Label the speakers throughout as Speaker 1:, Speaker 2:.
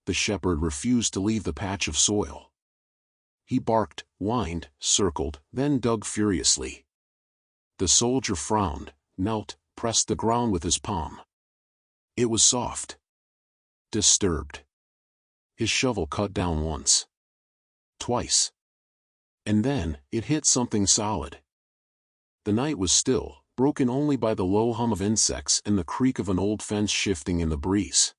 Speaker 1: The shepherd refused to leave the patch of soil. He barked, whined, circled, then dug furiously. The soldier frowned, knelt, pressed the ground with his palm. It was soft. Disturbed. His shovel cut down once. Twice. And then, it hit something solid. The night was still, broken only by the low hum of insects and the creak of an old fence shifting in the breeze.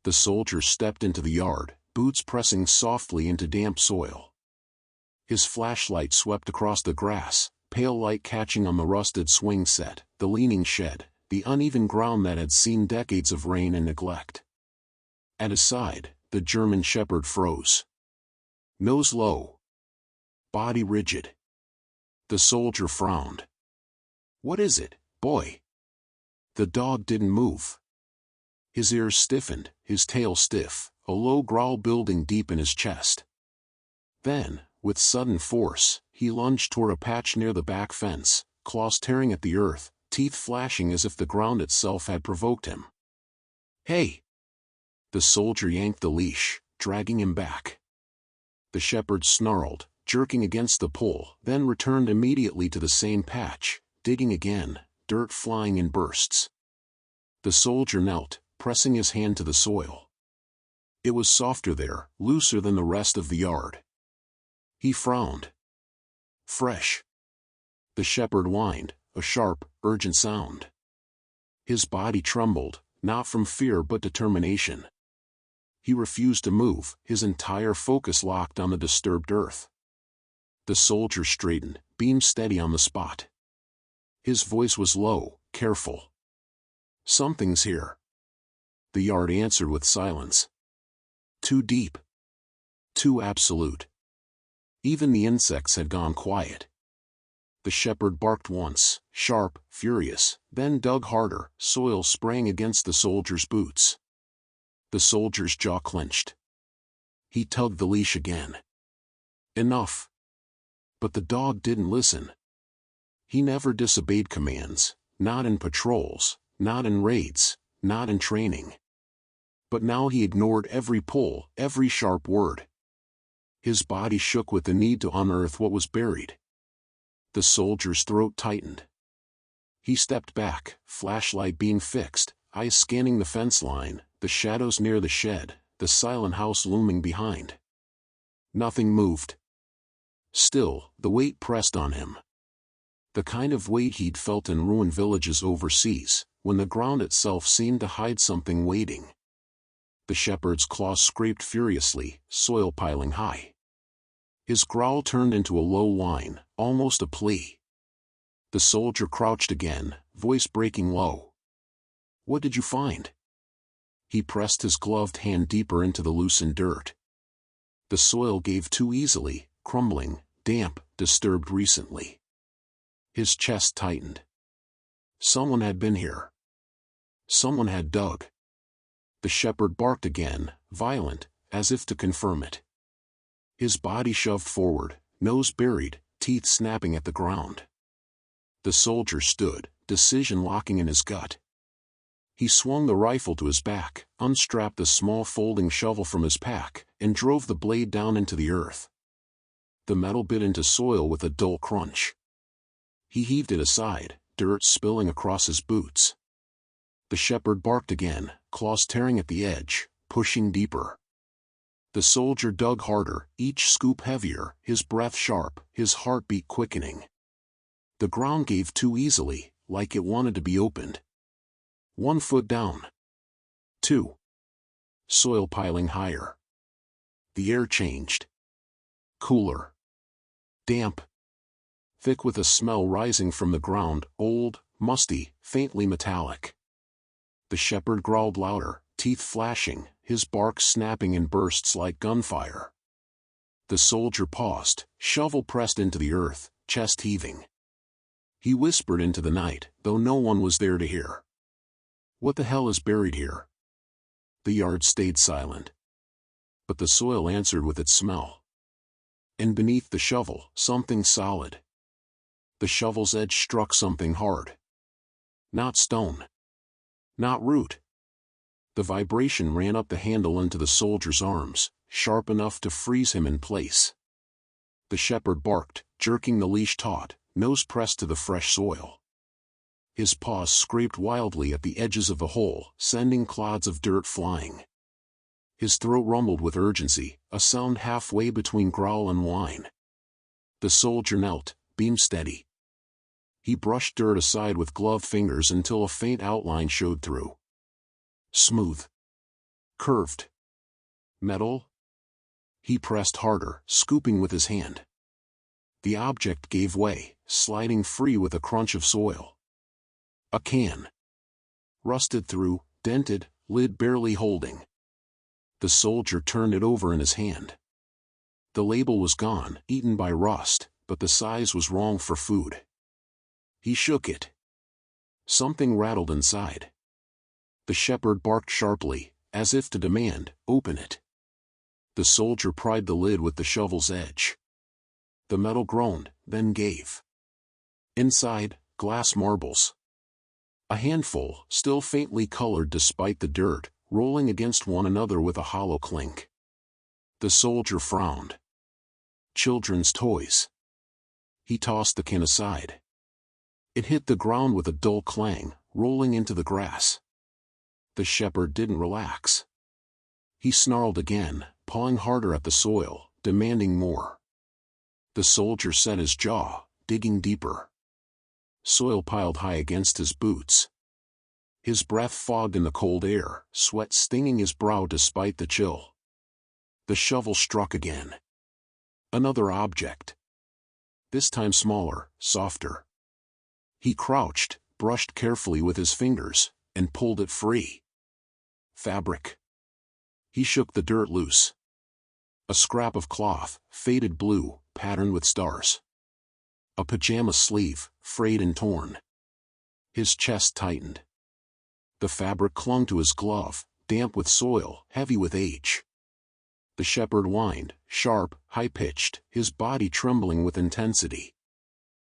Speaker 1: The soldier stepped into the yard, boots pressing softly into damp soil. His flashlight swept across the grass, pale light catching on the rusted swing set, the leaning shed, the uneven ground that had seen decades of rain and neglect. At his side, the German shepherd froze. Nose low. Body rigid. The soldier frowned. "What is it, boy?" The dog didn't move. His ears stiffened, his tail stiff, a low growl building deep in his chest. Then, with sudden force, he lunged toward a patch near the back fence, claws tearing at the earth, teeth flashing as if the ground itself had provoked him. "Hey!" The soldier yanked the leash, dragging him back. The shepherd snarled, jerking against the pole, then returned immediately to the same patch, digging again, dirt flying in bursts. The soldier knelt, pressing his hand to the soil. It was softer there, looser than the rest of the yard. He frowned. Fresh. The shepherd whined, a sharp, urgent sound. His body trembled, not from fear but determination. He refused to move, his entire focus locked on the disturbed earth. The soldier straightened, beam steady on the spot. His voice was low, careful. "Something's here." The yard answered with silence. Too deep. Too absolute. Even the insects had gone quiet. The shepherd barked once, sharp, furious, then dug harder, soil spraying against the soldier's boots. The soldier's jaw clenched. He tugged the leash again. Enough. But the dog didn't listen. He never disobeyed commands, not in patrols, not in raids, not in training. But now he ignored every pull, every sharp word. His body shook with the need to unearth what was buried. The soldier's throat tightened. He stepped back, flashlight beam fixed, eyes scanning the fence line, the shadows near the shed, the silent house looming behind. Nothing moved. Still, the weight pressed on him. The kind of weight he'd felt in ruined villages overseas, when the ground itself seemed to hide something waiting. The shepherd's claws scraped furiously, soil piling high. His growl turned into a low whine, almost a plea. The soldier crouched again, voice breaking low. "What did you find?" He pressed his gloved hand deeper into the loosened dirt. The soil gave too easily, crumbling, damp, disturbed recently. His chest tightened. Someone had been here. Someone had dug. The shepherd barked again, violent, as if to confirm it. His body shoved forward, nose buried, teeth snapping at the ground. The soldier stood, decision locking in his gut. He swung the rifle to his back, unstrapped the small folding shovel from his pack, and drove the blade down into the earth. The metal bit into soil with a dull crunch. He heaved it aside, dirt spilling across his boots. The shepherd barked again, claws tearing at the edge, pushing deeper. The soldier dug harder, each scoop heavier, his breath sharp, his heartbeat quickening. The ground gave too easily, like it wanted to be opened. 1 foot down. 2. Soil piling higher. The air changed. Cooler. Damp. Thick with a smell rising from the ground, old, musty, faintly metallic. The shepherd growled louder, teeth flashing, his bark snapping in bursts like gunfire. The soldier paused, shovel pressed into the earth, chest heaving. He whispered into the night, though no one was there to hear. "What the hell is buried here?" The yard stayed silent. But the soil answered with its smell. And beneath the shovel, something solid. The shovel's edge struck something hard. Not stone. Not root. The vibration ran up the handle into the soldier's arms, sharp enough to freeze him in place. The shepherd barked, jerking the leash taut, nose pressed to the fresh soil. His paws scraped wildly at the edges of the hole, sending clods of dirt flying. His throat rumbled with urgency, a sound halfway between growl and whine. The soldier knelt, beam steady. He brushed dirt aside with gloved fingers until a faint outline showed through. Smooth. Curved. Metal? He pressed harder, scooping with his hand. The object gave way, sliding free with a crunch of soil. A can. Rusted through, dented, lid barely holding. The soldier turned it over in his hand. The label was gone, eaten by rust, but the size was wrong for food. He shook it. Something rattled inside. The shepherd barked sharply, as if to demand, "Open it." The soldier pried the lid with the shovel's edge. The metal groaned, then gave. Inside, glass marbles. A handful, still faintly colored despite the dirt, rolling against one another with a hollow clink. The soldier frowned. Children's toys. He tossed the can aside. It hit the ground with a dull clang, rolling into the grass. The shepherd didn't relax. He snarled again, pawing harder at the soil, demanding more. The soldier set his jaw, digging deeper. Soil piled high against his boots. His breath fogged in the cold air, sweat stinging his brow despite the chill. The shovel struck again. Another object. This time smaller, softer. He crouched, brushed carefully with his fingers, and pulled it free. Fabric. He shook the dirt loose. A scrap of cloth, faded blue, patterned with stars. A pajama sleeve, frayed and torn. His chest tightened. The fabric clung to his glove, damp with soil, heavy with age. The shepherd whined, sharp, high-pitched, his body trembling with intensity.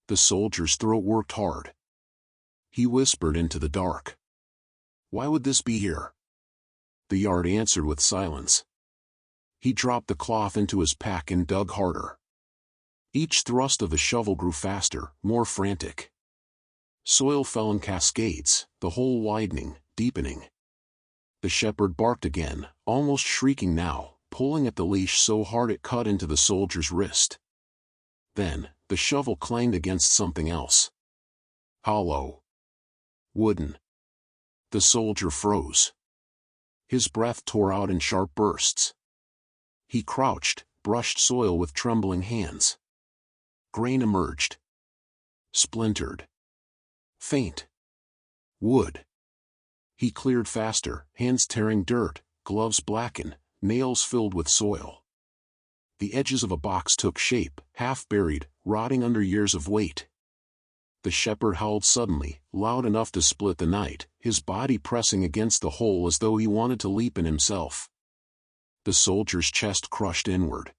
Speaker 1: The soldier's throat worked hard. He whispered into the dark. "Why would this be here?" The yard answered with silence. He dropped the cloth into his pack and dug harder. Each thrust of the shovel grew faster, more frantic. Soil fell in cascades, the hole widening, deepening. The shepherd barked again, almost shrieking now, pulling at the leash so hard it cut into the soldier's wrist. Then, the shovel clanged against something else. Hollow. Wooden. The soldier froze. His breath tore out in sharp bursts. He crouched, brushed soil with trembling hands. Grain emerged. Splintered. Faint. Wood. He cleared faster, hands tearing dirt, gloves blackened, nails filled with soil. The edges of a box took shape, half buried, rotting under years of weight. The shepherd howled suddenly, loud enough to split the night, his body pressing against the hole as though he wanted to leap in himself. The soldier's chest crushed inward.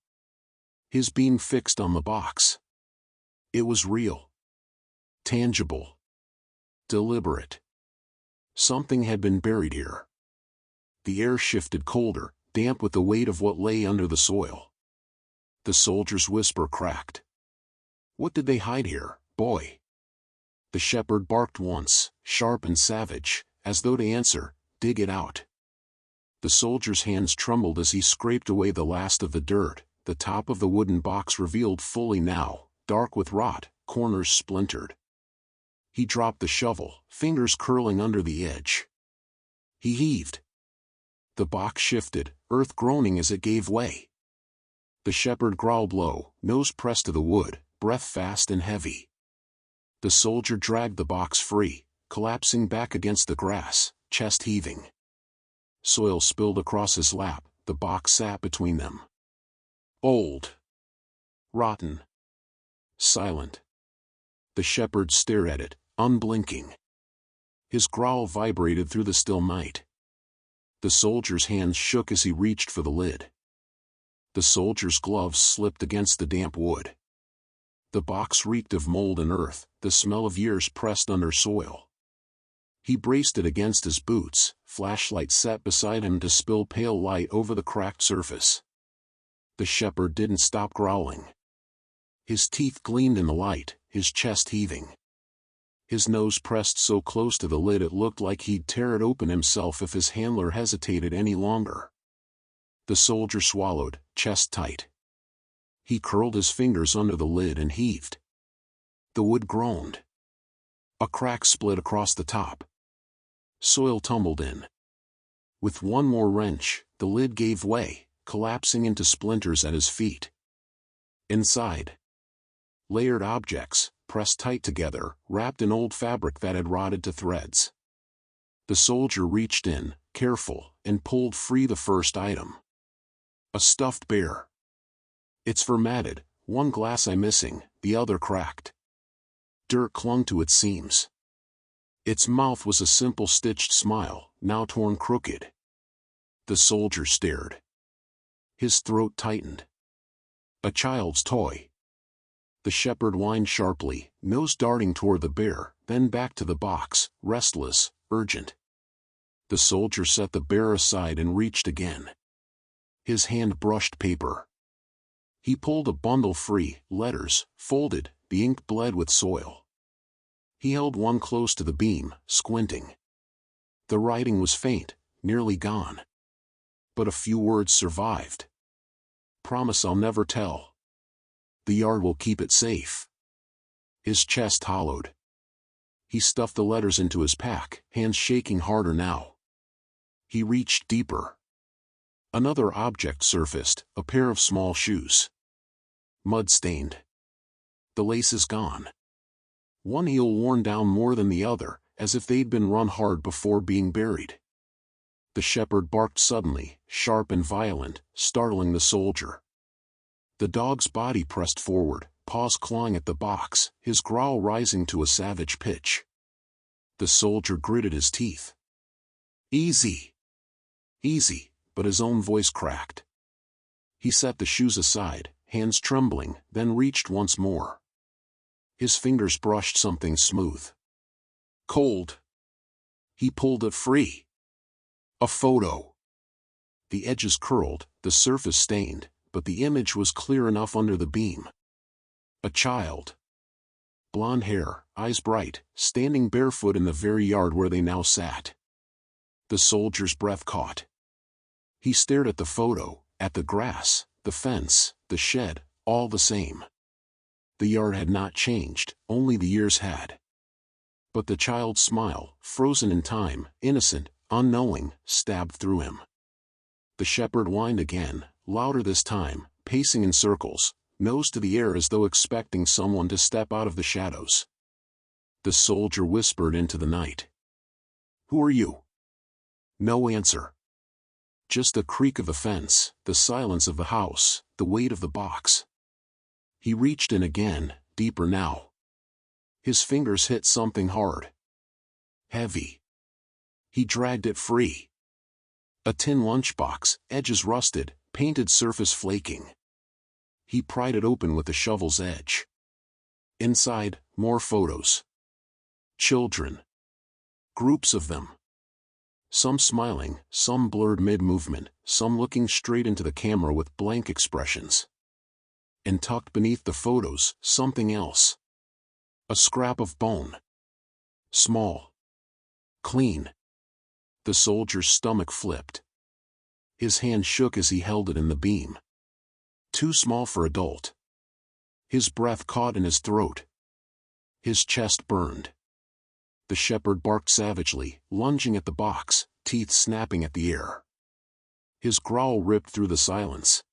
Speaker 1: His beam fixed on the box. It was real. Tangible. Deliberate. Something had been buried here. The air shifted colder, damp with the weight of what lay under the soil. The soldier's whisper cracked. "What did they hide here, boy?" The shepherd barked once, sharp and savage, as though to answer, "Dig it out." The soldier's hands trembled as he scraped away the last of the dirt. The top of the wooden box revealed fully now, dark with rot, corners splintered. He dropped the shovel, fingers curling under the edge. He heaved. The box shifted, earth groaning as it gave way. The shepherd growled low, nose pressed to the wood, breath fast and heavy. The soldier dragged the box free, collapsing back against the grass, chest heaving. Soil spilled across his lap, the box sat between them. Old. Rotten. Silent. The shepherd stared at it, unblinking. His growl vibrated through the still night. The soldier's hands shook as he reached for the lid. The soldier's gloves slipped against the damp wood. The box reeked of mold and earth, the smell of years pressed under soil. He braced it against his boots, flashlight set beside him to spill pale light over the cracked surface. The shepherd didn't stop growling. His teeth gleamed in the light, his chest heaving. His nose pressed so close to the lid it looked like he'd tear it open himself if his handler hesitated any longer. The soldier swallowed, chest tight. He curled his fingers under the lid and heaved. The wood groaned. A crack split across the top. Soil tumbled in. With one more wrench, the lid gave way, collapsing into splinters at his feet. Inside, layered objects, pressed tight together, wrapped in old fabric that had rotted to threads. The soldier reached in, careful, and pulled free the first item. A stuffed bear. It's formatted, one glass eye missing, the other cracked. Dirt clung to its seams. Its mouth was a simple stitched smile, now torn crooked. The soldier stared. His throat tightened. A child's toy. The shepherd whined sharply, nose darting toward the bear, then back to the box, restless, urgent. The soldier set the bear aside and reached again. His hand brushed paper. He pulled a bundle free, letters, folded, the ink bled with soil. He held one close to the beam, squinting. The writing was faint, nearly gone. But a few words survived. Promise I'll never tell. The yard will keep it safe. His chest hollowed. He stuffed the letters into his pack, hands shaking harder now. He reached deeper. Another object surfaced, a pair of small shoes. Mud-stained. The lace is gone. One heel worn down more than the other, as if they'd been run hard before being buried. The shepherd barked suddenly, sharp and violent, startling the soldier. The dog's body pressed forward, paws clawing at the box, his growl rising to a savage pitch. The soldier gritted his teeth. Easy. Easy, but his own voice cracked. He set the shoes aside, hands trembling, then reached once more. His fingers brushed something smooth. Cold. He pulled it free. A photo. The edges curled, the surface stained, but the image was clear enough under the beam. A child. Blonde hair, eyes bright, standing barefoot in the very yard where they now sat. The soldier's breath caught. He stared at the photo, at the grass, the fence, the shed, all the same. The yard had not changed, only the years had. But the child's smile, frozen in time, innocent, unknowing, stabbed through him. The shepherd whined again, louder this time, pacing in circles, nose to the air as though expecting someone to step out of the shadows. The soldier whispered into the night. Who are you? No answer. Just the creak of the fence, the silence of the house, the weight of the box. He reached in again, deeper now. His fingers hit something hard. Heavy. He dragged it free. A tin lunchbox, edges rusted, painted surface flaking. He pried it open with the shovel's edge. Inside, more photos. Children. Groups of them. Some smiling, some blurred mid-movement, some looking straight into the camera with blank expressions. And tucked beneath the photos, something else. A scrap of bone. Small. Clean. The soldier's stomach flipped. His hand shook as he held it in the beam. Too small for adult. His breath caught in his throat. His chest burned. The shepherd barked savagely, lunging at the box, teeth snapping at the air. His growl ripped through the silence.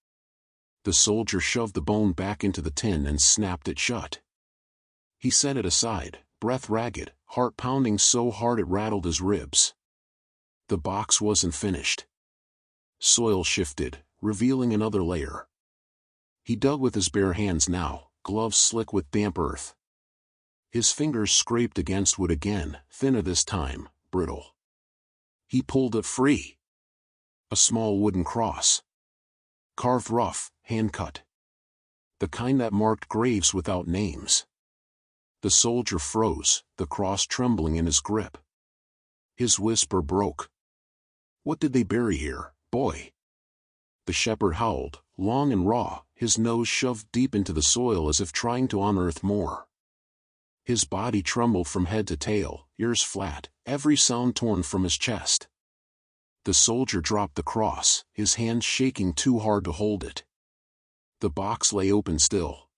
Speaker 1: The soldier shoved the bone back into the tin and snapped it shut. He set it aside, breath ragged, heart pounding so hard it rattled his ribs. The box wasn't finished. Soil shifted, revealing another layer. He dug with his bare hands now, gloves slick with damp earth. His fingers scraped against wood again, thinner this time, brittle. He pulled it free. A small wooden cross. Carved rough, hand-cut. The kind that marked graves without names. The soldier froze, the cross trembling in his grip. His whisper broke. "What did they bury here, boy?" The shepherd howled, long and raw, his nose shoved deep into the soil as if trying to unearth more. His body trembled from head to tail, ears flat, every sound torn from his chest. The soldier dropped the cross, his hands shaking too hard to hold it. The box lay open still.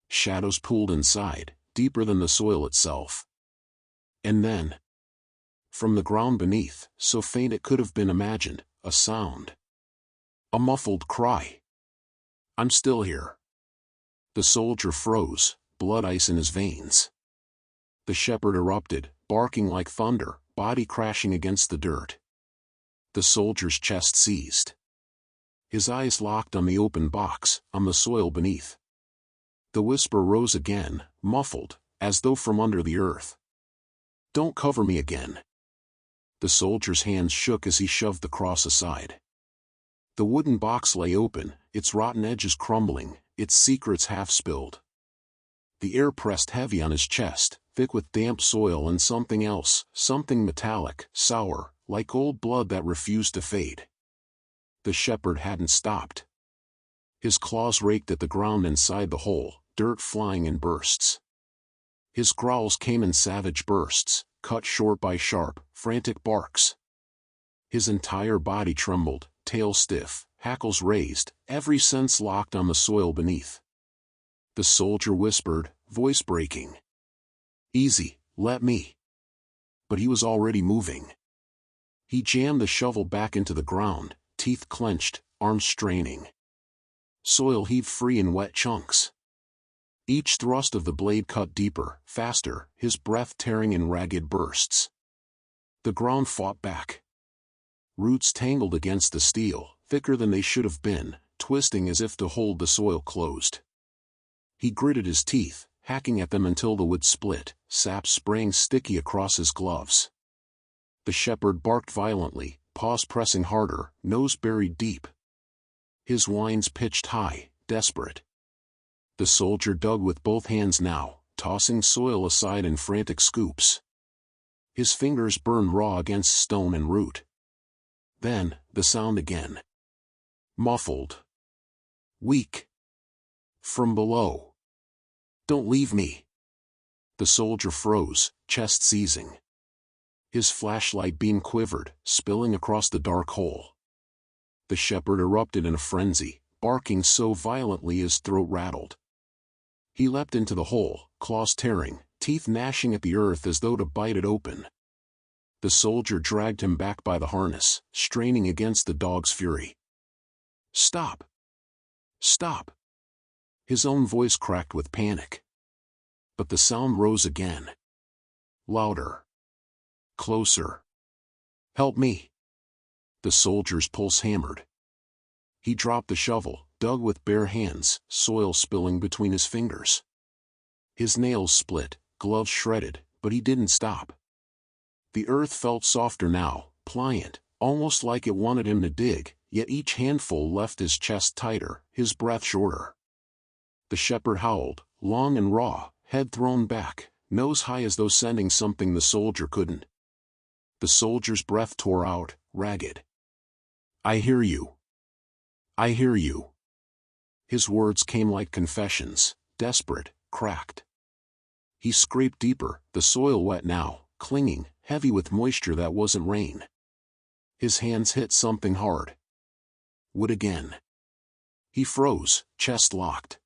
Speaker 1: Shadows pooled inside, deeper than the soil itself. And then, from the ground beneath, so faint it could have been imagined, a sound. A muffled cry. "I'm still here." The soldier froze, blood ice in his veins. The shepherd erupted, barking like thunder, body crashing against the dirt. The soldier's chest seized. His eyes locked on the open box, on the soil beneath. The whisper rose again, muffled, as though from under the earth. "Don't cover me again." The soldier's hands shook as he shoved the cross aside. The wooden box lay open, its rotten edges crumbling, its secrets half spilled. The air pressed heavy on his chest, thick with damp soil and something else, something metallic, sour, like old blood that refused to fade. The shepherd hadn't stopped. His claws raked at the ground inside the hole, dirt flying in bursts. His growls came in savage bursts, cut short by sharp, frantic barks. His entire body trembled, tail stiff, hackles raised, every sense locked on the soil beneath. The soldier whispered, voice breaking. "Easy, let me." But he was already moving. He jammed the shovel back into the ground, teeth clenched, arms straining. Soil heaved free in wet chunks. Each thrust of the blade cut deeper, faster, his breath tearing in ragged bursts. The ground fought back. Roots tangled against the steel, thicker than they should have been, twisting as if to hold the soil closed. He gritted his teeth, hacking at them until the wood split, sap spraying sticky across his gloves. The shepherd barked violently, paws pressing harder, nose buried deep. His whines pitched high, desperate. The soldier dug with both hands now, tossing soil aside in frantic scoops. His fingers burned raw against stone and root. Then, the sound again. Muffled. Weak. From below. "Don't leave me." The soldier froze, chest seizing. His flashlight beam quivered, spilling across the dark hole. The shepherd erupted in a frenzy, barking so violently his throat rattled. He leapt into the hole, claws tearing, teeth gnashing at the earth as though to bite it open. The soldier dragged him back by the harness, straining against the dog's fury. "Stop! Stop!" His own voice cracked with panic. But the sound rose again. Louder. Closer. "Help me!" The soldier's pulse hammered. He dropped the shovel, dug with bare hands, soil spilling between his fingers. His nails split, gloves shredded, but he didn't stop. The earth felt softer now, pliant, almost like it wanted him to dig, yet each handful left his chest tighter, his breath shorter. The shepherd howled, long and raw, head thrown back, nose high as though sending something the soldier couldn't. The soldier's breath tore out, ragged. "I hear you. I hear you." His words came like confessions, desperate, cracked. He scraped deeper, the soil wet now, clinging, heavy with moisture that wasn't rain. His hands hit something hard. Wood again. He froze, chest locked.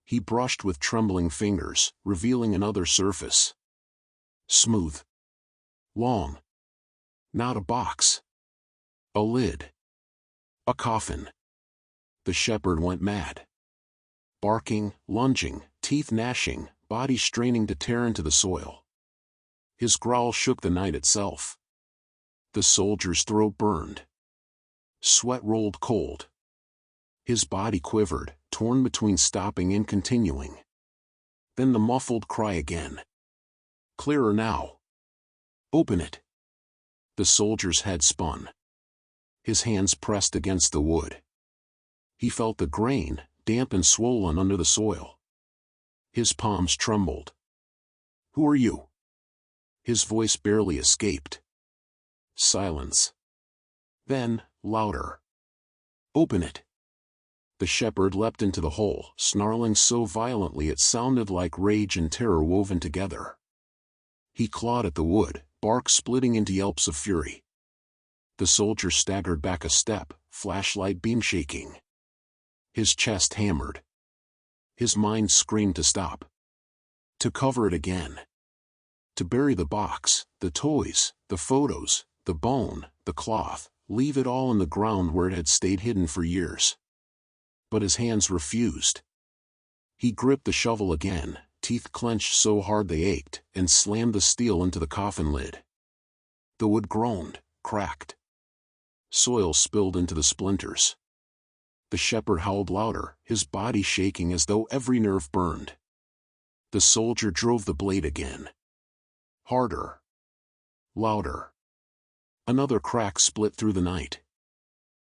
Speaker 1: He brushed with trembling fingers, revealing another surface. Smooth. Long. Not a box. A lid. A coffin. The shepherd went mad. Barking, lunging, teeth gnashing, body straining to tear into the soil. His growl shook the night itself. The soldier's throat burned. Sweat rolled cold. His body quivered, torn between stopping and continuing. Then the muffled cry again. Clearer now. "Open it." The soldier's head spun. His hands pressed against the wood. He felt the grain, damp and swollen under the soil. His palms trembled. "Who are you?" His voice barely escaped. Silence. Then, louder. Open it. The shepherd leapt into the hole, snarling so violently it sounded like rage and terror woven together. He clawed at the wood, bark splitting into yelps of fury. The soldier staggered back a step, flashlight beam shaking. His chest hammered. His mind screamed to stop. To cover it again. To bury the box, the toys, the photos, the bone, the cloth, leave it all in the ground where it had stayed hidden for years. But his hands refused. He gripped the shovel again, teeth clenched so hard they ached, and slammed the steel into the coffin lid. The wood groaned, cracked. Soil spilled into the splinters. The shepherd howled louder, his body shaking as though every nerve burned. The soldier drove the blade again. Harder. Louder. Another crack split through the night.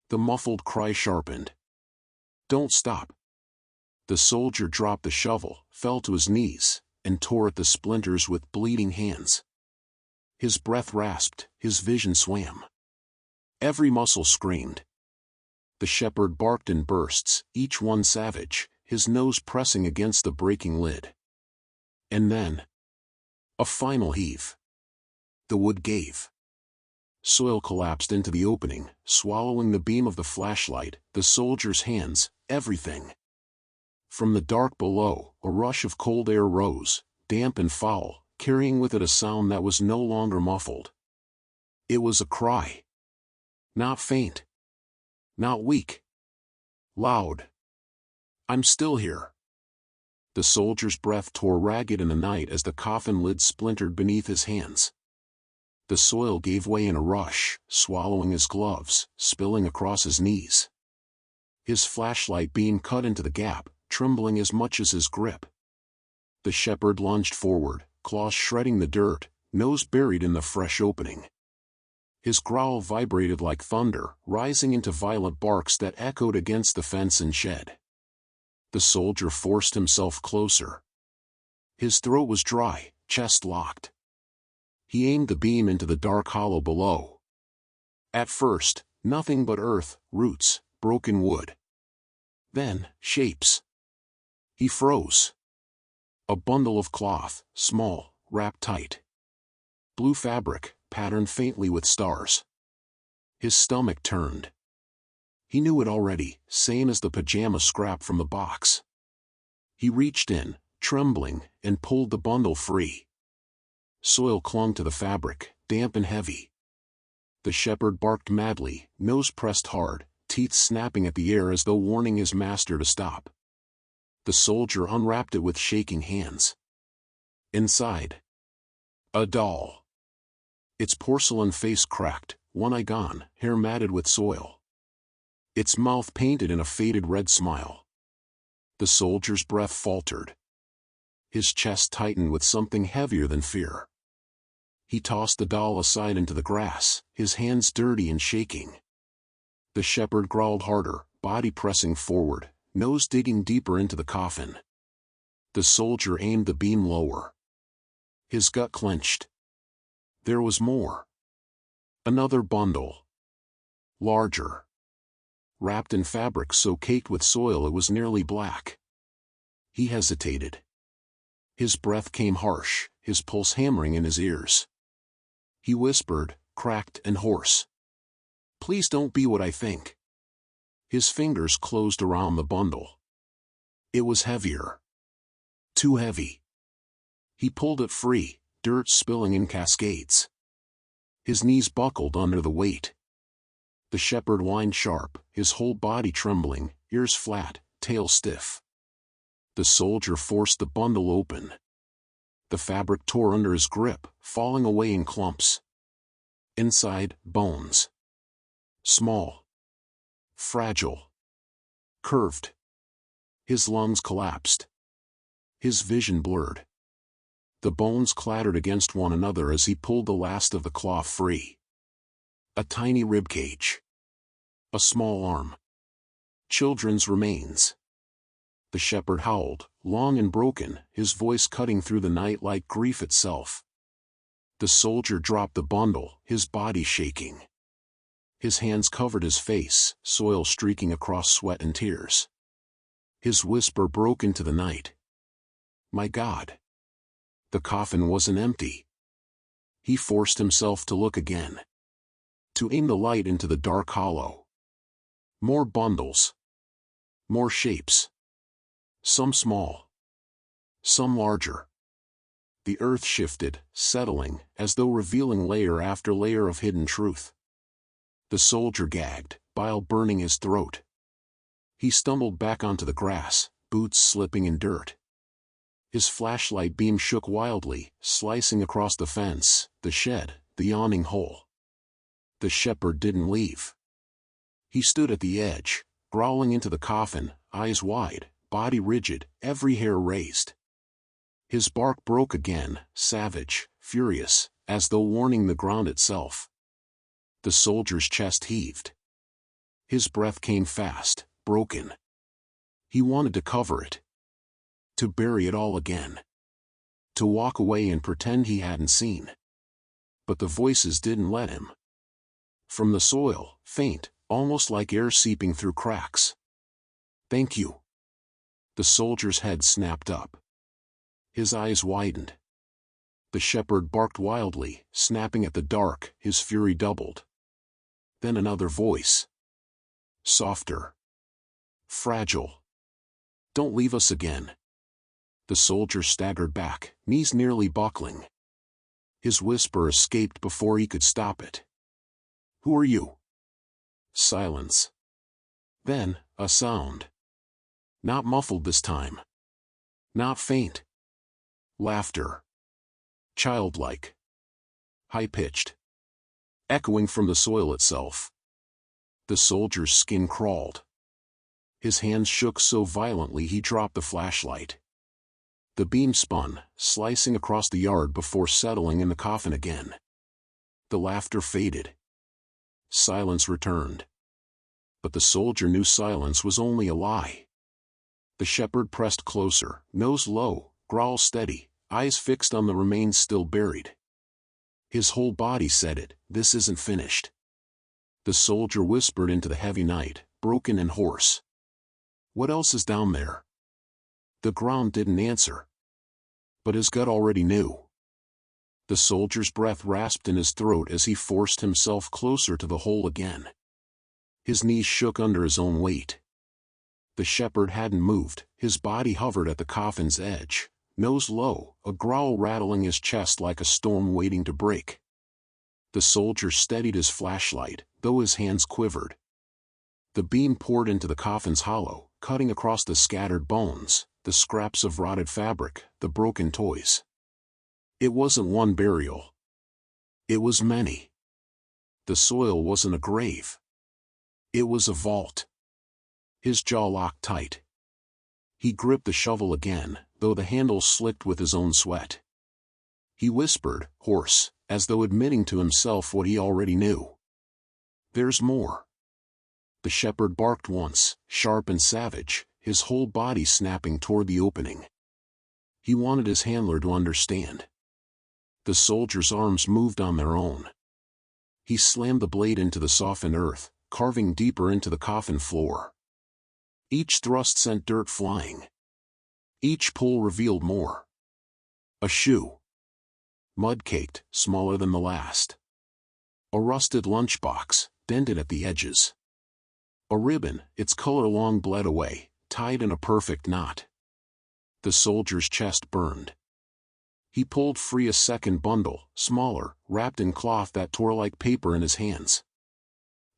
Speaker 1: The muffled cry sharpened. Don't stop. The soldier dropped the shovel, fell to his knees, and tore at the splinters with bleeding hands. His breath rasped, his vision swam. Every muscle screamed. The shepherd barked in bursts, each one savage, his nose pressing against the breaking lid. And then, a final heave. The wood gave. Soil collapsed into the opening, swallowing the beam of the flashlight, the soldier's hands, everything. From the dark below, a rush of cold air rose, damp and foul, carrying with it a sound that was no longer muffled. It was a cry. Not faint. Not weak. Loud. I'm still here. The soldier's breath tore ragged in the night as the coffin lid splintered beneath his hands. The soil gave way in a rush, swallowing his gloves, spilling across his knees. His flashlight beam cut into the gap, trembling as much as his grip. The shepherd lunged forward, claws shredding the dirt, nose buried in the fresh opening. His growl vibrated like thunder, rising into violent barks that echoed against the fence and shed. The soldier forced himself closer. His throat was dry, chest locked. He aimed the beam into the dark hollow below. At first, nothing but earth, roots, broken wood. Then, shapes. He froze. A bundle of cloth, small, wrapped tight. Blue fabric, patterned faintly with stars. His stomach turned. He knew it already, same as the pajama scrap from the box. He reached in, trembling, and pulled the bundle free. Soil clung to the fabric, damp and heavy. The shepherd barked madly, nose pressed hard, teeth snapping at the air as though warning his master to stop. The soldier unwrapped it with shaking hands. Inside, a doll. Its porcelain face cracked, one eye gone, hair matted with soil. Its mouth painted in a faded red smile. The soldier's breath faltered. His chest tightened with something heavier than fear. He tossed the doll aside into the grass, his hands dirty and shaking. The shepherd growled harder, body pressing forward, nose digging deeper into the coffin. The soldier aimed the beam lower. His gut clenched. There was more. Another bundle. Larger. Wrapped in fabric so caked with soil it was nearly black. He hesitated. His breath came harsh, his pulse hammering in his ears. He whispered, cracked and hoarse. Please don't be what I think. His fingers closed around the bundle. It was heavier. Too heavy. He pulled it free, dirt spilling in cascades. His knees buckled under the weight. The shepherd whined sharp, his whole body trembling, ears flat, tail stiff. The soldier forced the bundle open. The fabric tore under his grip, falling away in clumps. Inside, bones. Small. Fragile. Curved. His lungs collapsed. His vision blurred. The bones clattered against one another as he pulled the last of the cloth free. A tiny ribcage. A small arm. Children's remains. The shepherd howled, long and broken, his voice cutting through the night like grief itself. The soldier dropped the bundle, his body shaking. His hands covered his face, soil streaking across sweat and tears. His whisper broke into the night. My God! The coffin wasn't empty. He forced himself to look again. To aim the light into the dark hollow. More bundles. More shapes. Some small. Some larger. The earth shifted, settling, as though revealing layer after layer of hidden truth. The soldier gagged, bile burning his throat. He stumbled back onto the grass, boots slipping in dirt. His flashlight beam shook wildly, slicing across the fence, the shed, the yawning hole. The shepherd didn't leave. He stood at the edge, growling into the coffin, eyes wide, body rigid, every hair raised. His bark broke again, savage, furious, as though warning the ground itself. The soldier's chest heaved. His breath came fast, broken. He wanted to cover it. To bury it all again. To walk away and pretend he hadn't seen. But the voices didn't let him. From the soil, faint, almost like air seeping through cracks. Thank you. The soldier's head snapped up. His eyes widened. The shepherd barked wildly, snapping at the dark, his fury doubled. Then another voice. Softer. Fragile. Don't leave us again. The soldier staggered back, knees nearly buckling. His whisper escaped before he could stop it. Who are you? Silence. Then, a sound. Not muffled this time. Not faint. Laughter. Childlike. High-pitched. Echoing from the soil itself. The soldier's skin crawled. His hands shook so violently he dropped the flashlight. The beam spun, slicing across the yard before settling in the coffin again. The laughter faded. Silence returned. But the soldier knew silence was only a lie. The shepherd pressed closer, nose low, growl steady, eyes fixed on the remains still buried. His whole body said it, this isn't finished. The soldier whispered into the heavy night, broken and hoarse. What else is down there? The ground didn't answer. But his gut already knew. The soldier's breath rasped in his throat as he forced himself closer to the hole again. His knees shook under his own weight. The shepherd hadn't moved, his body hovered at the coffin's edge, nose low, a growl rattling his chest like a storm waiting to break. The soldier steadied his flashlight, though his hands quivered. The beam poured into the coffin's hollow, cutting across the scattered bones, the scraps of rotted fabric, the broken toys. It wasn't one burial. It was many. The soil wasn't a grave. It was a vault. His jaw locked tight. He gripped the shovel again, though the handle slicked with his own sweat. He whispered, hoarse, as though admitting to himself what he already knew. There's more. The shepherd barked once, sharp and savage, his whole body snapping toward the opening. He wanted his handler to understand. The soldier's arms moved on their own. He slammed the blade into the softened earth, carving deeper into the coffin floor. Each thrust sent dirt flying. Each pull revealed more. A shoe. Mud-caked, smaller than the last. A rusted lunchbox, dented at the edges. A ribbon, its color long bled away, tied in a perfect knot. The soldier's chest burned. He pulled free a second bundle, smaller, wrapped in cloth that tore like paper in his hands.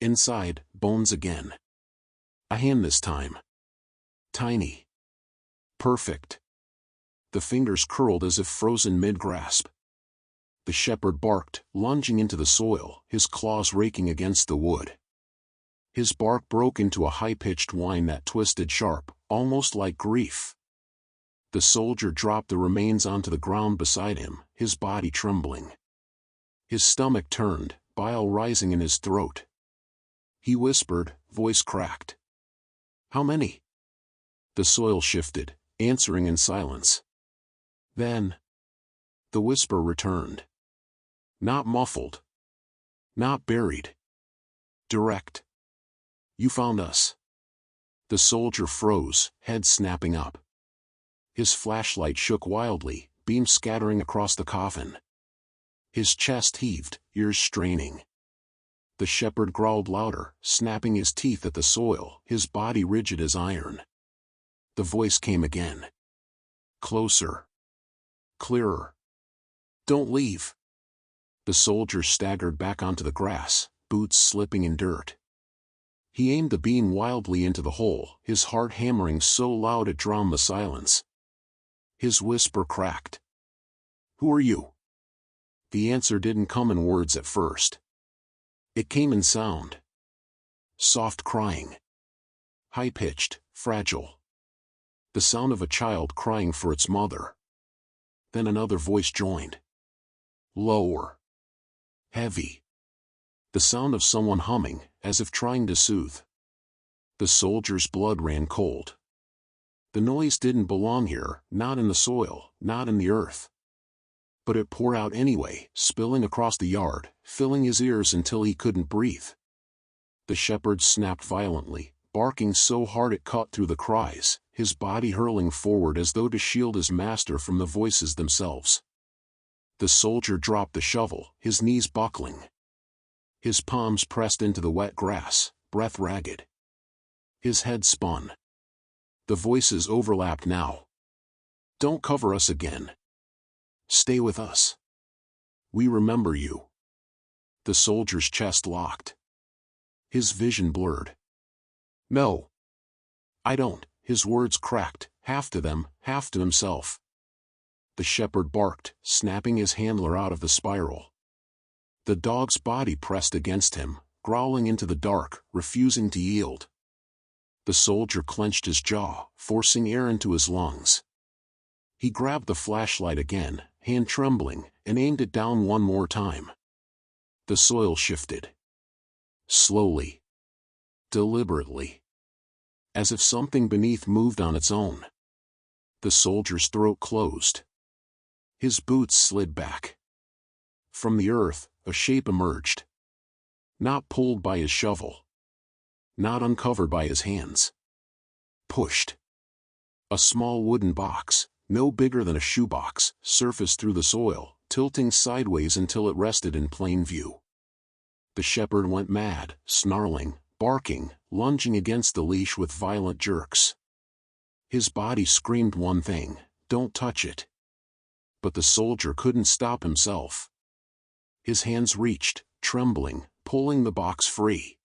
Speaker 1: Inside, bones again. A hand this time. Tiny. Perfect. The fingers curled as if frozen mid-grasp. The shepherd barked, lunging into the soil, his claws raking against the wood. His bark broke into a high-pitched whine that twisted sharp, almost like grief. The soldier dropped the remains onto the ground beside him, his body trembling. His stomach turned, bile rising in his throat. He whispered, voice cracked. How many? The soil shifted, answering in silence. Then, the whisper returned. Not muffled. Not buried. Direct. You found us. The soldier froze, head snapping up. His flashlight shook wildly, beams scattering across the coffin. His chest heaved, ears straining. The shepherd growled louder, snapping his teeth at the soil, his body rigid as iron. The voice came again. Closer. Clearer. Don't leave. The soldier staggered back onto the grass, boots slipping in dirt. He aimed the beam wildly into the hole, his heart hammering so loud it drowned the silence. His whisper cracked. Who are you? The answer didn't come in words at first. It came in sound. Soft crying. High-pitched, fragile. The sound of a child crying for its mother. Then another voice joined. Lower. Heavy. The sound of someone humming, as if trying to soothe. The soldier's blood ran cold. The noise didn't belong here, not in the soil, not in the earth. But it poured out anyway, spilling across the yard, filling his ears until he couldn't breathe. The shepherd snapped violently, barking so hard it cut through the cries, his body hurling forward as though to shield his master from the voices themselves. The soldier dropped the shovel, his knees buckling. His palms pressed into the wet grass, breath ragged. His head spun. The voices overlapped now. Don't cover us again. Stay with us. We remember you. The soldier's chest locked. His vision blurred. No. I don't. His words cracked, half to them, half to himself. The shepherd barked, snapping his handler out of the spiral. The dog's body pressed against him, growling into the dark, refusing to yield. The soldier clenched his jaw, forcing air into his lungs. He grabbed the flashlight again, hand trembling, and aimed it down one more time. The soil shifted. Slowly. Deliberately. As if something beneath moved on its own. The soldier's throat closed. His boots slid back. From the earth, a shape emerged. Not pulled by his shovel. Not uncovered by his hands. Pushed. A small wooden box, no bigger than a shoebox, surfaced through the soil, tilting sideways until it rested in plain view. The shepherd went mad, snarling, barking, lunging against the leash with violent jerks. His body screamed one thing, don't touch it. But the soldier couldn't stop himself. His hands reached, trembling, pulling the box free.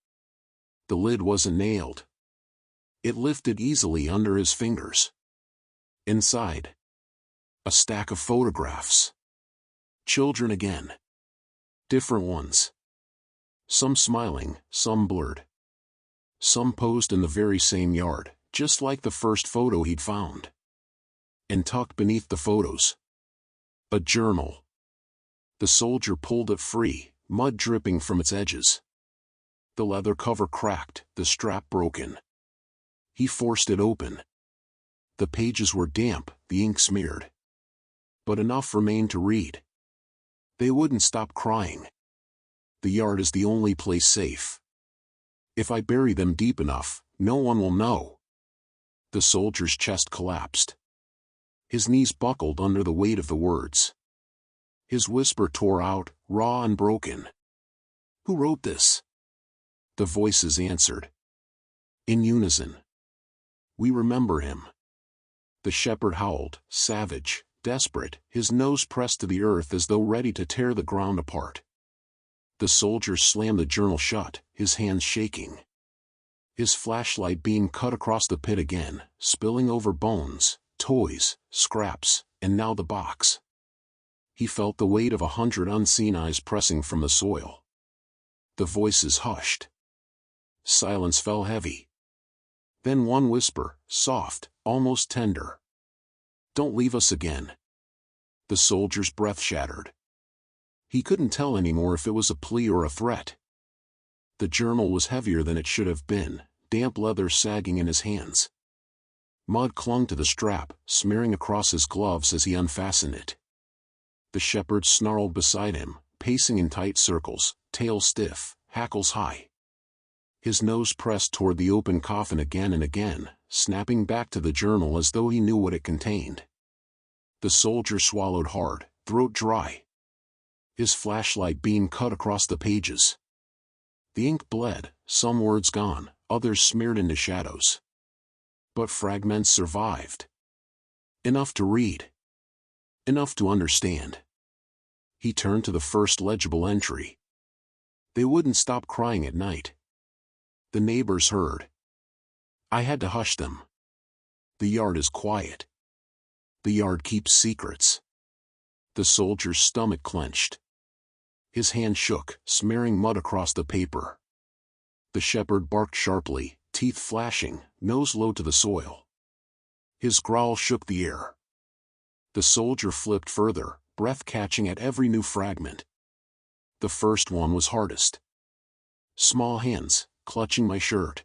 Speaker 1: The lid wasn't nailed. It lifted easily under his fingers. Inside. A stack of photographs. Children again. Different ones. Some smiling, some blurred. Some posed in the very same yard, just like the first photo he'd found. And tucked beneath the photos. A journal. The soldier pulled it free, mud dripping from its edges. The leather cover cracked, the strap broken. He forced it open. The pages were damp, the ink smeared. But enough remained to read. They wouldn't stop crying. The yard is the only place safe. If I bury them deep enough, no one will know. The soldier's chest collapsed. His knees buckled under the weight of the words. His whisper tore out, raw and broken. Who wrote this? The voices answered. In unison. We remember him. The shepherd howled, savage, desperate, his nose pressed to the earth as though ready to tear the ground apart. The soldier slammed the journal shut, his hands shaking. His flashlight beam cut across the pit again, spilling over bones, toys, scraps, and now the box. He felt the weight of 100 unseen eyes pressing from the soil. The voices hushed. Silence fell heavy. Then one whisper, soft, almost tender. Don't leave us again. The soldier's breath shattered. He couldn't tell anymore if it was a plea or a threat. The journal was heavier than it should have been, damp leather sagging in his hands. Mud clung to the strap, smearing across his gloves as he unfastened it. The shepherd snarled beside him, pacing in tight circles, tail stiff, hackles high. His nose pressed toward the open coffin again and again, snapping back to the journal as though he knew what it contained. The soldier swallowed hard, throat dry. His flashlight beam cut across the pages. The ink bled, some words gone, others smeared into shadows. But fragments survived. Enough to read. Enough to understand. He turned to the first legible entry. They wouldn't stop crying at night. The neighbors heard. I had to hush them. The yard is quiet. The yard keeps secrets. The soldier's stomach clenched. His hand shook, smearing mud across the paper. The shepherd barked sharply, teeth flashing, nose low to the soil. His growl shook the air. The soldier flipped further, breath catching at every new fragment. The first one was hardest. Small hands, clutching my shirt.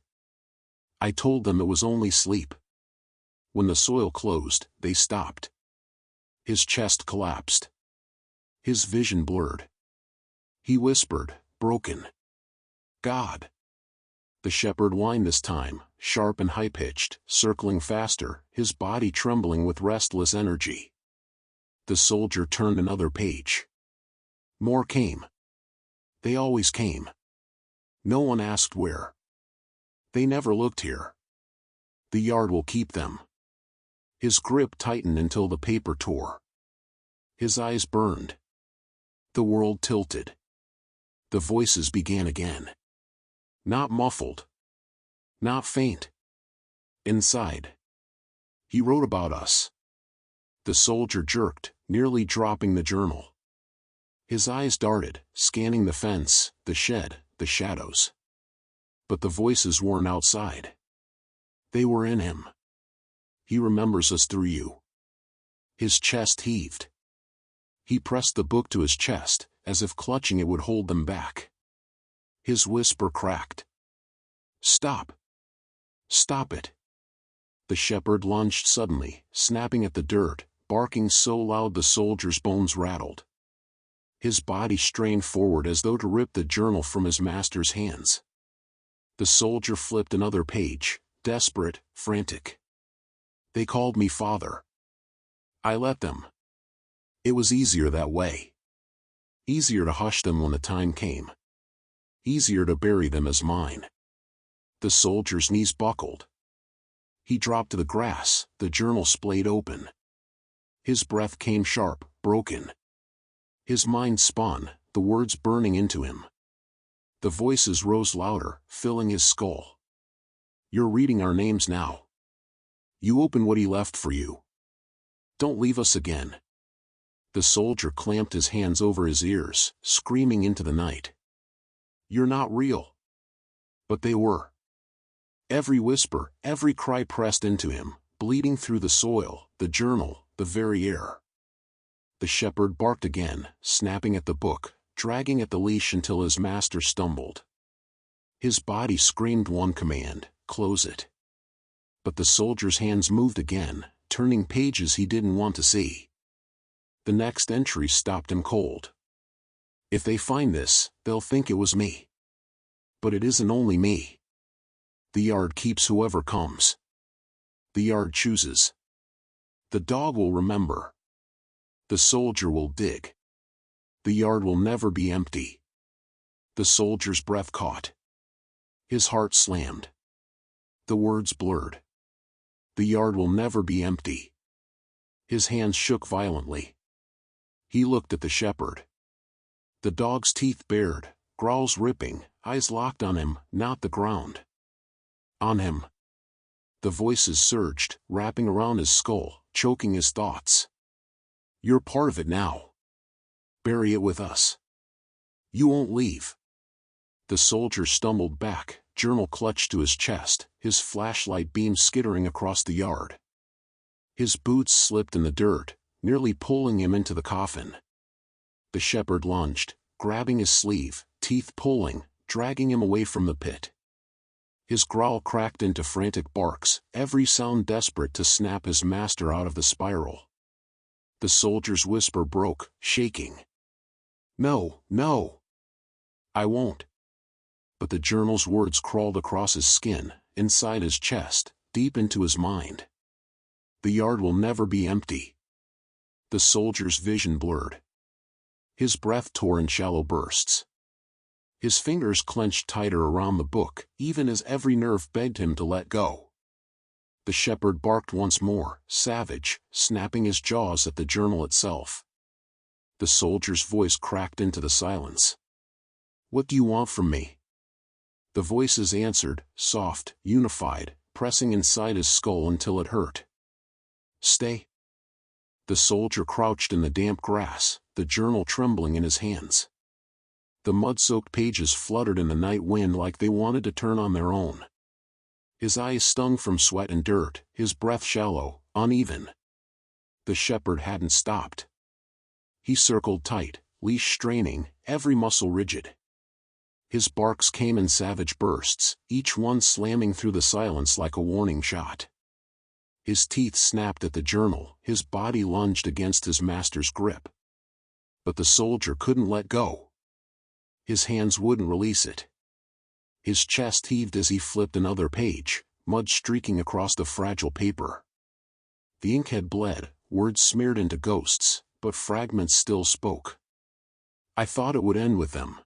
Speaker 1: I told them it was only sleep. When the soil closed, they stopped. His chest collapsed. His vision blurred. He whispered, broken. God. The shepherd whined this time, sharp and high-pitched, circling faster, his body trembling with restless energy. The soldier turned another page. More came. They always came. No one asked where. They never looked here. The yard will keep them. His grip tightened until the paper tore. His eyes burned. The world tilted. The voices began again. Not muffled. Not faint. Inside. He wrote about us. The soldier jerked, nearly dropping the journal. His eyes darted, scanning the fence, the shed, the shadows. But the voices weren't outside. They were in him. He remembers us through you. His chest heaved. He pressed the book to his chest, as if clutching it would hold them back. His whisper cracked. Stop. Stop it. The shepherd lunged suddenly, snapping at the dirt, barking so loud the soldier's bones rattled. His body strained forward as though to rip the journal from his master's hands. The soldier flipped another page, desperate, frantic. They called me father. I let them. It was easier that way. Easier to hush them when the time came. Easier to bury them as mine. The soldier's knees buckled. He dropped to the grass, the journal splayed open. His breath came sharp, broken. His mind spun, the words burning into him. The voices rose louder, filling his skull. You're reading our names now. You open what he left for you. Don't leave us again. The soldier clamped his hands over his ears, screaming into the night. You're not real. But they were. Every whisper, every cry pressed into him, bleeding through the soil, the journal, the very air. The shepherd barked again, snapping at the book, dragging at the leash until his master stumbled. His body screamed one command, close it. But the soldier's hands moved again, turning pages he didn't want to see. The next entry stopped him cold. If they find this, they'll think it was me. But it isn't only me. The yard keeps whoever comes. The yard chooses. The dog will remember. The soldier will dig. The yard will never be empty. The soldier's breath caught. His heart slammed. The words blurred. The yard will never be empty. His hands shook violently. He looked at the shepherd. The dog's teeth bared, growls ripping, eyes locked on him, not the ground. On him. The voices surged, wrapping around his skull, choking his thoughts. You're part of it now. Bury it with us. You won't leave. The soldier stumbled back, journal clutched to his chest, his flashlight beam skittering across the yard. His boots slipped in the dirt, nearly pulling him into the coffin. The shepherd lunged, grabbing his sleeve, teeth pulling, dragging him away from the pit. His growl cracked into frantic barks, every sound desperate to snap his master out of the spiral. The soldier's whisper broke, shaking. No, no. I won't. But the journal's words crawled across his skin, inside his chest, deep into his mind. The yard will never be empty. The soldier's vision blurred. His breath tore in shallow bursts. His fingers clenched tighter around the book, even as every nerve begged him to let go. The shepherd barked once more, savage, snapping his jaws at the journal itself. The soldier's voice cracked into the silence. What do you want from me? The voices answered, soft, unified, pressing inside his skull until it hurt. Stay. The soldier crouched in the damp grass, the journal trembling in his hands. The mud-soaked pages fluttered in the night wind like they wanted to turn on their own. His eyes stung from sweat and dirt, his breath shallow, uneven. The shepherd hadn't stopped. He circled tight, leash straining, every muscle rigid. His barks came in savage bursts, each one slamming through the silence like a warning shot. His teeth snapped at the journal, his body lunged against his master's grip. But the soldier couldn't let go. His hands wouldn't release it. His chest heaved as he flipped another page, mud streaking across the fragile paper. The ink had bled, words smeared into ghosts, but fragments still spoke. I thought it would end with them.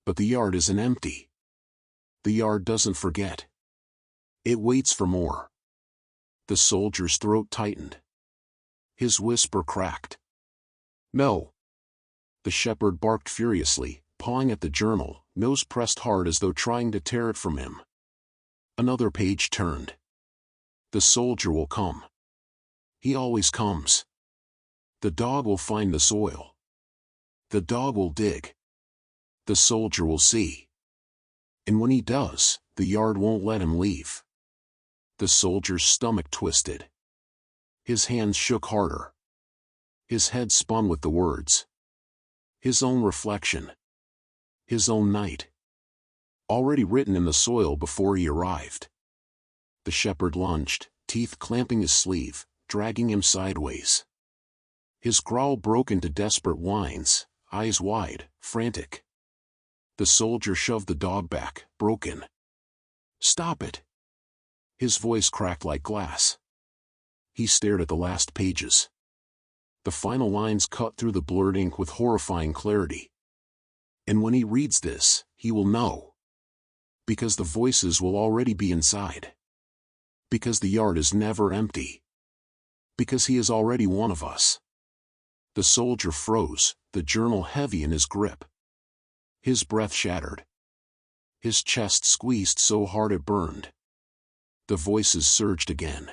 Speaker 1: But the yard isn't empty. The yard doesn't forget. It waits for more. The soldier's throat tightened. His whisper cracked. No. The shepherd barked furiously, pawing at the journal, nose pressed hard as though trying to tear it from him. Another page turned. The soldier will come. He always comes. The dog will find the soil. The dog will dig. The soldier will see. And when he does, the yard won't let him leave. The soldier's stomach twisted. His hands shook harder. His head spun with the words. His own reflection. His own night. Already written in the soil before he arrived. The shepherd lunged, teeth clamping his sleeve, dragging him sideways. His growl broke into desperate whines, eyes wide, frantic. The soldier shoved the dog back, broken. Stop it. His voice cracked like glass. He stared at the last pages. The final lines cut through the blurred ink with horrifying clarity. And when he reads this, he will know. Because the voices will already be inside. Because the yard is never empty. Because he is already one of us. The soldier froze, the journal heavy in his grip. His breath shattered. His chest squeezed so hard it burned. The voices surged again.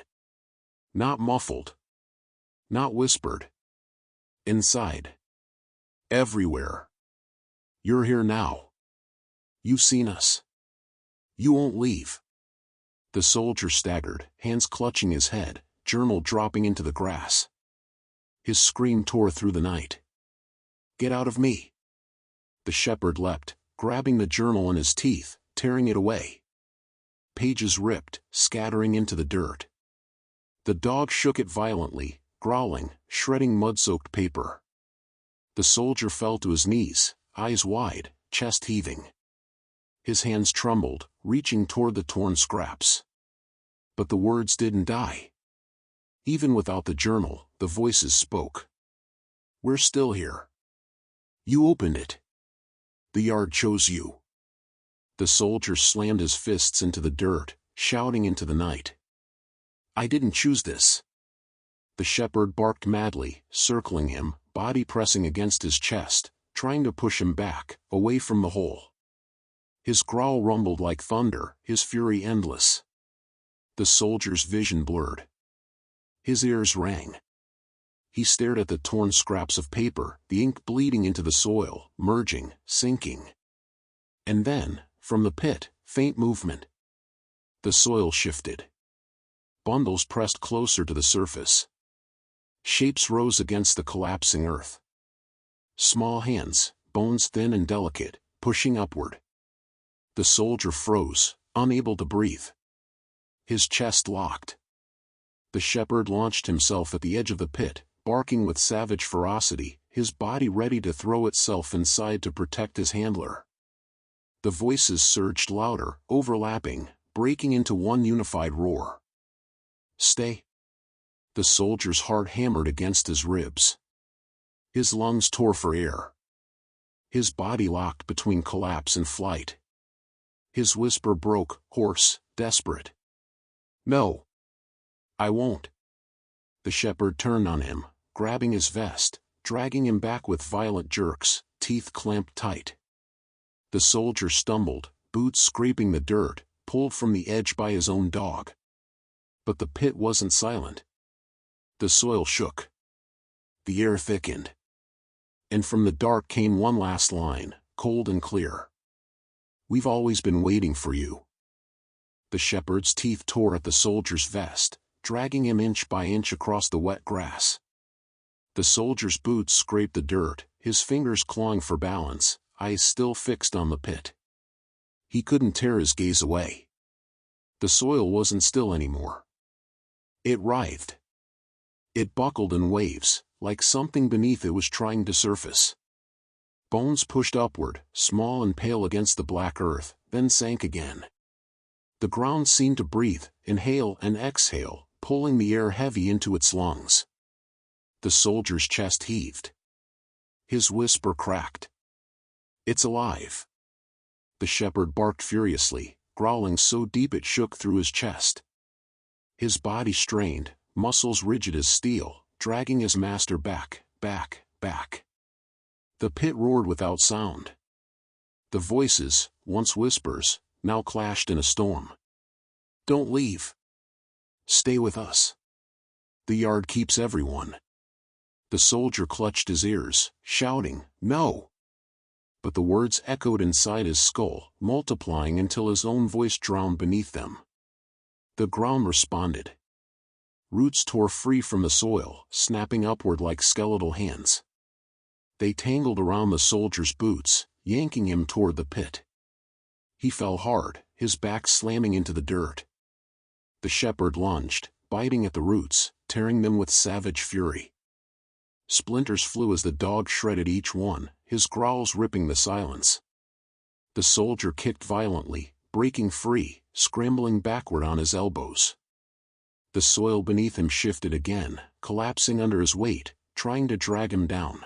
Speaker 1: Not muffled. Not whispered. Inside. Everywhere. You're here now. You've seen us. You won't leave. The soldier staggered, hands clutching his head, journal dropping into the grass. His scream tore through the night. Get out of me. The shepherd leapt, grabbing the journal in his teeth, tearing it away. Pages ripped, scattering into the dirt. The dog shook it violently, growling, shredding mud-soaked paper. The soldier fell to his knees, eyes wide, chest heaving. His hands trembled, reaching toward the torn scraps. But the words didn't die. Even without the journal, the voices spoke. We're still here. You opened it. The yard chose you. The soldier slammed his fists into the dirt, shouting into the night. I didn't choose this. The shepherd barked madly, circling him, body pressing against his chest, trying to push him back, away from the hole. His growl rumbled like thunder, his fury endless. The soldier's vision blurred. His ears rang. He stared at the torn scraps of paper, the ink bleeding into the soil, merging, sinking. And then, from the pit, faint movement. The soil shifted. Bundles pressed closer to the surface. Shapes rose against the collapsing earth. Small hands, bones thin and delicate, pushing upward. The soldier froze, unable to breathe. His chest locked. The shepherd launched himself at the edge of the pit, barking with savage ferocity, his body ready to throw itself inside to protect his handler. The voices surged louder, overlapping, breaking into one unified roar. "Stay!" The soldier's heart hammered against his ribs. His lungs tore for air. His body locked between collapse and flight. His whisper broke, hoarse, desperate. "No! I won't!" The shepherd turned on him, grabbing his vest, dragging him back with violent jerks, teeth clamped tight. The soldier stumbled, boots scraping the dirt, pulled from the edge by his own dog. But the pit wasn't silent. The soil shook. The air thickened. And from the dark came one last line, cold and clear. "We've always been waiting for you." The shepherd's teeth tore at the soldier's vest, dragging him inch by inch across the wet grass. The soldier's boots scraped the dirt, his fingers clawing for balance, eyes still fixed on the pit. He couldn't tear his gaze away. The soil wasn't still anymore. It writhed. It buckled in waves, like something beneath it was trying to surface. Bones pushed upward, small and pale against the black earth, then sank again. The ground seemed to breathe, inhale and exhale, pulling the air heavy into its lungs. The soldier's chest heaved. His whisper cracked. "It's alive!" The shepherd barked furiously, growling so deep it shook through his chest. His body strained, muscles rigid as steel, dragging his master back, back, back. The pit roared without sound. The voices, once whispers, now clashed in a storm. "Don't leave. Stay with us. The yard keeps everyone." The soldier clutched his ears, shouting, "No!" But the words echoed inside his skull, multiplying until his own voice drowned beneath them. The ground responded. Roots tore free from the soil, snapping upward like skeletal hands. They tangled around the soldier's boots, yanking him toward the pit. He fell hard, his back slamming into the dirt. The shepherd lunged, biting at the roots, tearing them with savage fury. Splinters flew as the dog shredded each one, his growls ripping the silence. The soldier kicked violently, breaking free, scrambling backward on his elbows. The soil beneath him shifted again, collapsing under his weight, trying to drag him down.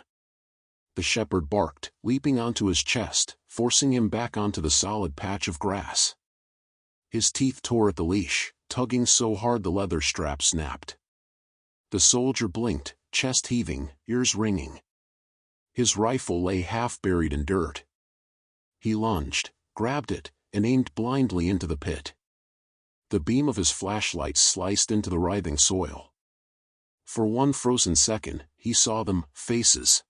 Speaker 1: The shepherd barked, leaping onto his chest, forcing him back onto the solid patch of grass. His teeth tore at the leash, tugging so hard the leather strap snapped. The soldier blinked, chest heaving, ears ringing. His rifle lay half buried in dirt. He lunged, grabbed it, and aimed blindly into the pit. The beam of his flashlight sliced into the writhing soil. For one frozen second, he saw them, faces.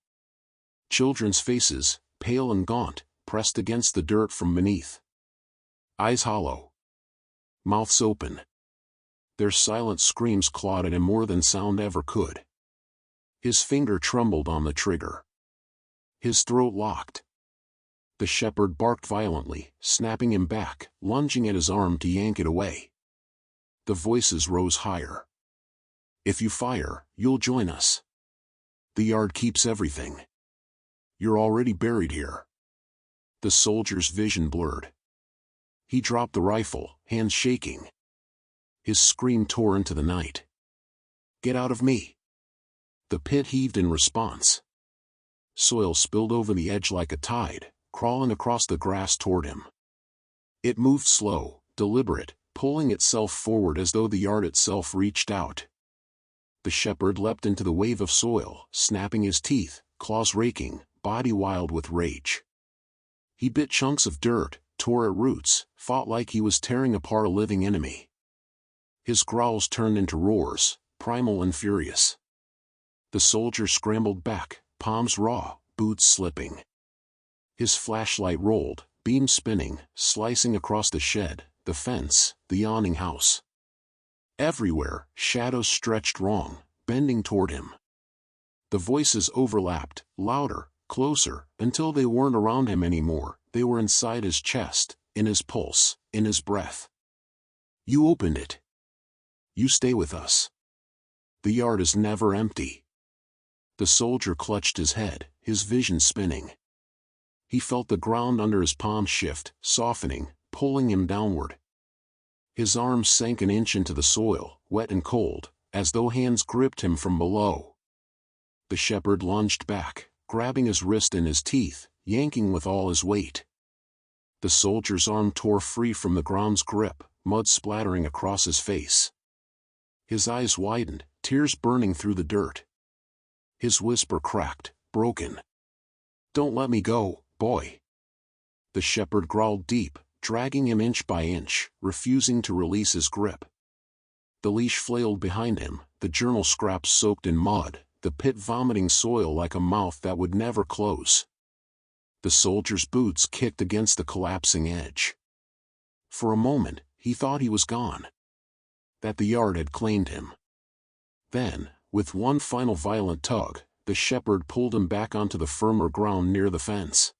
Speaker 1: Children's faces, pale and gaunt, pressed against the dirt from beneath. Eyes hollow. Mouths open. Their silent screams clawed at him more than sound ever could. His finger trembled on the trigger. His throat locked. The shepherd barked violently, snapping him back, lunging at his arm to yank it away. The voices rose higher. "If you fire, you'll join us. The yard keeps everything. You're already buried here." The soldier's vision blurred. He dropped the rifle, hands shaking. His scream tore into the night. "Get out of me!" The pit heaved in response. Soil spilled over the edge like a tide, crawling across the grass toward him. It moved slow, deliberate, pulling itself forward as though the yard itself reached out. The shepherd leapt into the wave of soil, snapping his teeth, claws raking, body wild with rage. He bit chunks of dirt, tore at roots, fought like he was tearing apart a living enemy. His growls turned into roars, primal and furious. The soldier scrambled back, palms raw, boots slipping. His flashlight rolled, beam spinning, slicing across the shed, the fence, the yawning house. Everywhere, shadows stretched wrong, bending toward him. The voices overlapped, louder, closer, until they weren't around him anymore. They were inside his chest, in his pulse, in his breath. "You opened it. You stay with us. The yard is never empty." The soldier clutched his head, his vision spinning. He felt the ground under his palms shift, softening, pulling him downward. His arms sank an inch into the soil, wet and cold, as though hands gripped him from below. The shepherd lunged back, grabbing his wrist in his teeth, yanking with all his weight. The soldier's arm tore free from the ground's grip, mud splattering across his face. His eyes widened, tears burning through the dirt. His whisper cracked, broken. "Don't let me go, boy." The shepherd growled deep, dragging him inch by inch, refusing to release his grip. The leash flailed behind him, the journal scraps soaked in mud, the pit vomiting soil like a mouth that would never close. The soldier's boots kicked against the collapsing edge. For a moment, he thought he was gone. That the yard had claimed him. Then, with one final violent tug, the shepherd pulled him back onto the firmer ground near the fence.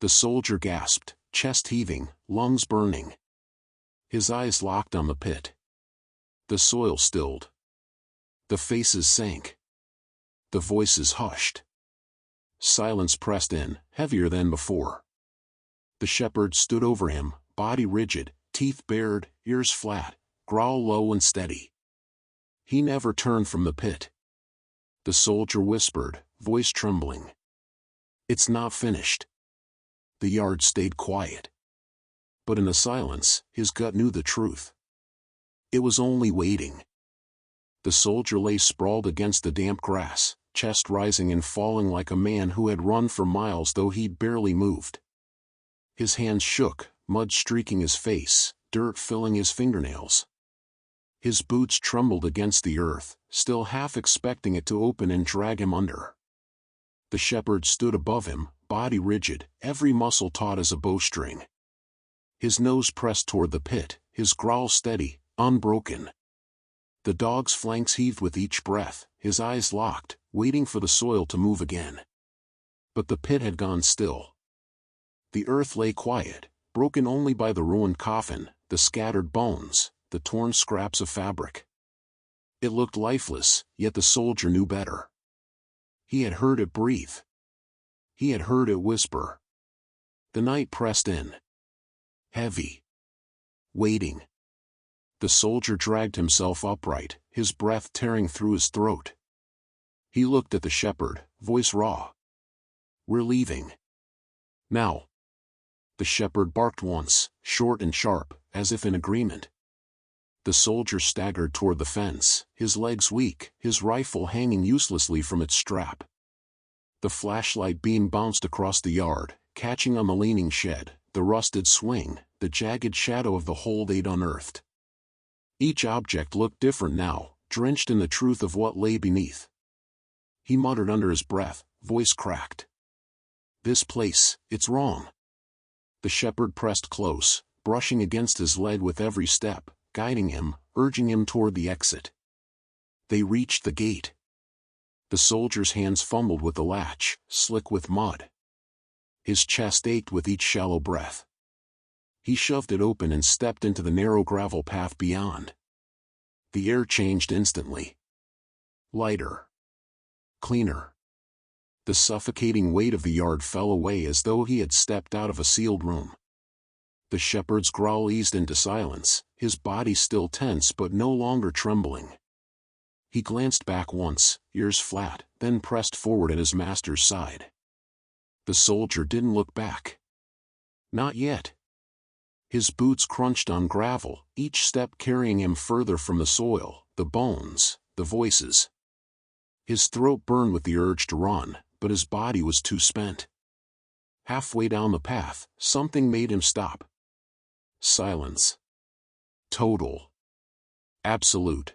Speaker 1: The soldier gasped, chest heaving, lungs burning. His eyes locked on the pit. The soil stilled. The faces sank. The voices hushed. Silence pressed in, heavier than before. The shepherd stood over him, body rigid, teeth bared, ears flat, growl low and steady. He never turned from the pit. The soldier whispered, voice trembling. "It's not finished." The yard stayed quiet. But in the silence, his gut knew the truth. It was only waiting. The soldier lay sprawled against the damp grass, chest rising and falling like a man who had run for miles though he'd barely moved. His hands shook, mud streaking his face, dirt filling his fingernails. His boots trembled against the earth, still half expecting it to open and drag him under. The shepherd stood above him, body rigid, every muscle taut as a bowstring. His nose pressed toward the pit, his growl steady, unbroken. The dog's flanks heaved with each breath, his eyes locked, waiting for the soil to move again. But the pit had gone still. The earth lay quiet, broken only by the ruined coffin, the scattered bones, the torn scraps of fabric. It looked lifeless, yet the soldier knew better. He had heard it breathe. He had heard it whisper. The night pressed in. Heavy. Waiting. The soldier dragged himself upright, his breath tearing through his throat. He looked at the shepherd, voice raw. "We're leaving. Now." The shepherd barked once, short and sharp, as if in agreement. The soldier staggered toward the fence, his legs weak, his rifle hanging uselessly from its strap. The flashlight beam bounced across the yard, catching on the leaning shed, the rusted swing, the jagged shadow of the hole they'd unearthed. Each object looked different now, drenched in the truth of what lay beneath. He muttered under his breath, voice cracked. "This place, it's wrong." The shepherd pressed close, brushing against his leg with every step, guiding him, urging him toward the exit. They reached the gate. The soldier's hands fumbled with the latch, slick with mud. His chest ached with each shallow breath. He shoved it open and stepped into the narrow gravel path beyond. The air changed instantly. Lighter. Cleaner. The suffocating weight of the yard fell away as though he had stepped out of a sealed room. The shepherd's growl eased into silence, his body still tense but no longer trembling. He glanced back once, ears flat, then pressed forward at his master's side. The soldier didn't look back. Not yet. His boots crunched on gravel, each step carrying him further from the soil, the bones, the voices. His throat burned with the urge to run, but his body was too spent. Halfway down the path, something made him stop. Silence. Total. Absolute.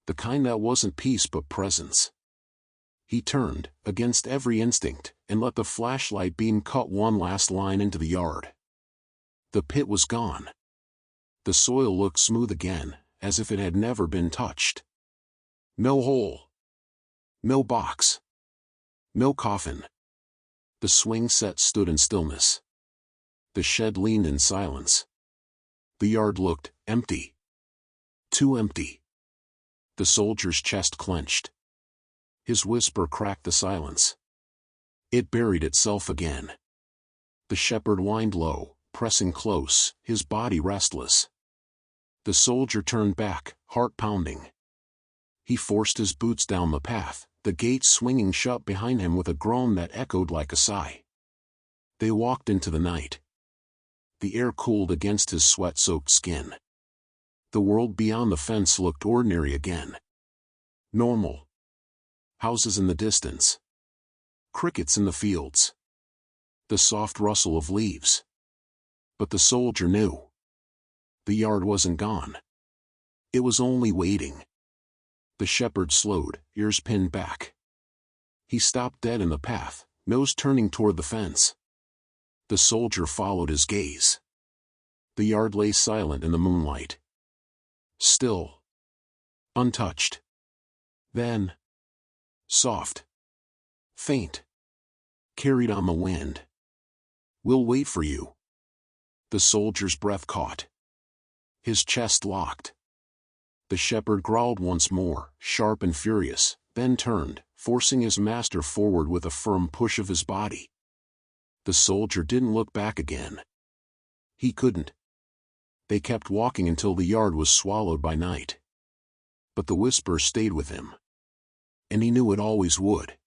Speaker 1: The kind that wasn't peace but presence. He turned, against every instinct, and let the flashlight beam cut one last line into the yard. The pit was gone. The soil looked smooth again, as if it had never been touched. No hole. No box. No coffin. The swing set stood in stillness. The shed leaned in silence. The yard looked empty. Too empty. The soldier's chest clenched. His whisper cracked the silence. It buried itself again. The shepherd whined low, pressing close, his body restless. The soldier turned back, heart pounding. He forced his boots down the path, the gate swinging shut behind him with a groan that echoed like a sigh. They walked into the night. The air cooled against his sweat-soaked skin. The world beyond the fence looked ordinary again. Normal. Houses in the distance. Crickets in the fields. The soft rustle of leaves. But the soldier knew. The yard wasn't gone. It was only waiting. The shepherd slowed, ears pinned back. He stopped dead in the path, nose turning toward the fence. The soldier followed his gaze. The yard lay silent in the moonlight. Still. Untouched. Then. Soft. Faint. Carried on the wind. "We'll wait for you." The soldier's breath caught. His chest locked. The shepherd growled once more, sharp and furious, then turned, forcing his master forward with a firm push of his body. The soldier didn't look back again. He couldn't. They kept walking until the yard was swallowed by night. But the whisper stayed with him. And he knew it always would.